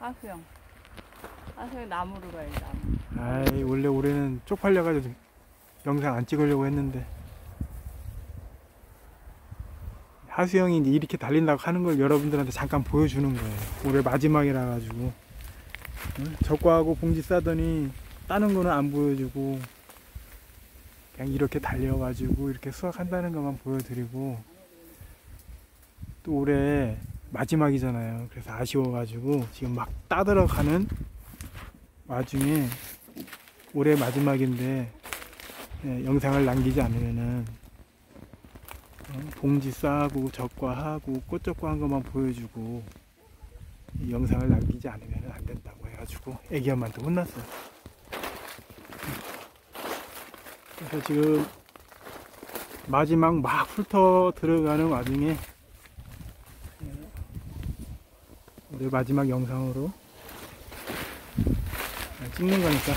하수영. 하수영 나무로 가야지, 나무. 아이, 원래 올해는 쪽팔려가지고 영상 안 찍으려고 했는데. 하수영이 이제 이렇게 달린다고 하는 걸 여러분들한테 잠깐 보여주는 거예요. 올해 마지막이라 가지고. 적과하고 봉지 싸더니 따는 거는 안 보여주고 그냥 이렇게 달려가지고 이렇게 수확한다는 것만 보여드리고, 또 올해 마지막이잖아요. 그래서 아쉬워가지고 지금 막 따들어가는 와중에 올해 마지막인데 영상을 남기지 않으면은 봉지 싸고 적과하고 꽃적과한 것만 보여주고 영상을 남기지 않으면 안 된다고 해가지고 애기 엄마한테 혼났어요. 그래서 지금 마지막 막 훑어 들어가는 와중에 우리 마지막 영상으로 찍는 거니까.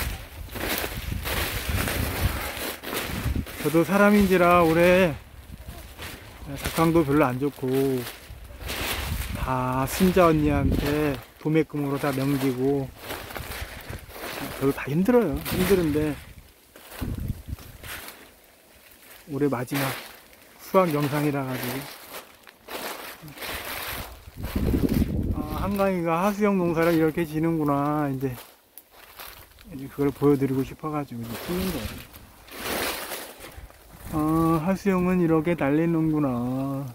저도 사람인지라 올해 작황도 별로 안 좋고 다 순자 언니한테 도매금으로 다 넘기고 저도 다 힘들어요. 힘드는데 올해 마지막 수학 영상이라 가지고 한강이가 하수영 농사를 이렇게 지는구나, 이제 그걸 보여드리고 싶어 가지고 찍는 거예요. 하수영은 이렇게 달리는구나,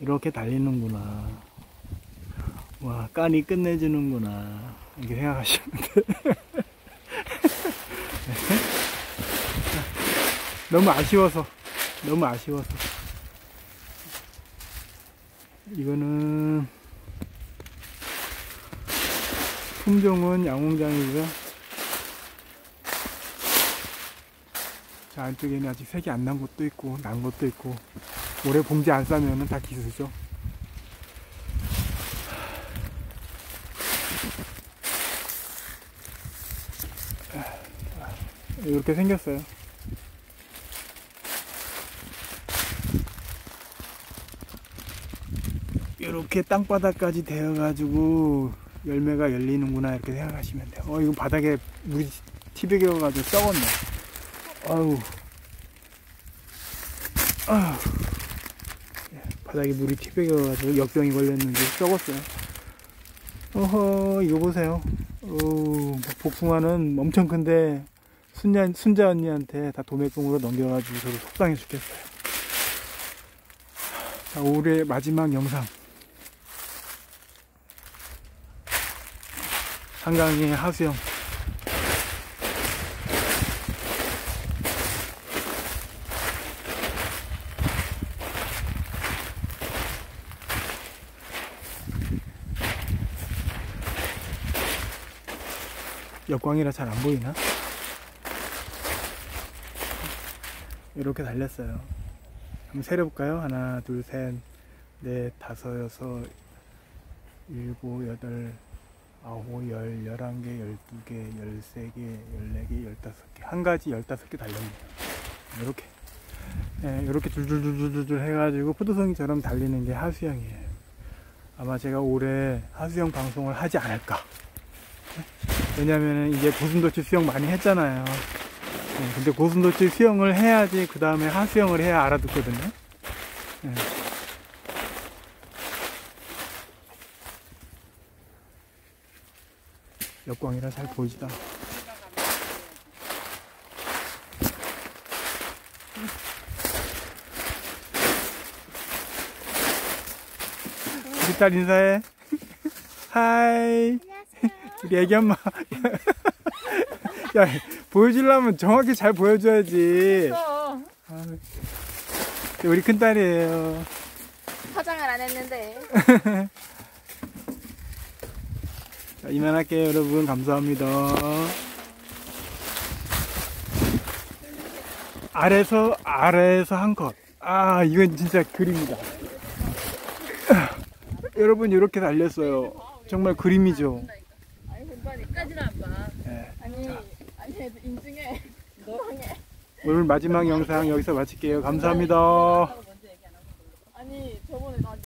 이렇게 달리는구나, 와, 까니 끝내주는구나, 이렇게 생각하시면 돼요. 너무 아쉬워서 이거는 품종은 양홍장이고요. 자, 안쪽에는 아직 색이 안 난 것도 있고 난 것도 있고, 올해 봉지 안 싸면은 다 기스죠. 이렇게 생겼어요. 이렇게 땅바닥까지 되어가지고 열매가 열리는구나, 이렇게 생각하시면 돼요. 이거 바닥에 물이 티백여가지고 썩었네. 아우, 바닥에 물이 티백여가지고 역병이 걸렸는지 썩었어요. 어허, 이거 보세요. 복숭아는 엄청 큰데 순자 언니한테 다 도매금으로 넘겨가지고 저도 속상해 죽겠어요. 자, 올해 마지막 영상. 한강의 하수영. 역광이라 잘 안 보이나? 이렇게 달렸어요. 한번 세려볼까요? 하나, 둘, 셋, 넷, 다섯, 여섯, 일곱, 여덟, 아홉, 열, 11개, 12개, 13개, 14개, 15개. 한 가지 15개 달렸네요. 이렇게. 이렇게 줄줄줄줄줄 해가지고 포도송이처럼 달리는 게 하수영이에요. 아마 제가 올해 하수영 방송을 하지 않을까. 왜냐면은 이제 고슴도치 수영 많이 했잖아요. 근데 고슴도치 수영을 해야지 그 다음에 하수영을 해야 알아듣거든요. 역광이라 잘 보이지도 않아. 우리 딸 인사해. 하이. 우리 애기 엄마. 야, 보여주려면 정확히 잘 보여줘야지. 우리 큰딸이에요. 화장을 안 했는데. 자, 이만할게요, 여러분. 감사합니다. 아래에서 한 컷. 이건 진짜 그림이다. 여러분, 이렇게 달렸어요. 정말 그림이죠. 아니, 본판까지는 안 봐. 네. 아니, 인증해. 오늘 마지막 영상 여기서 마칠게요. 감사합니다.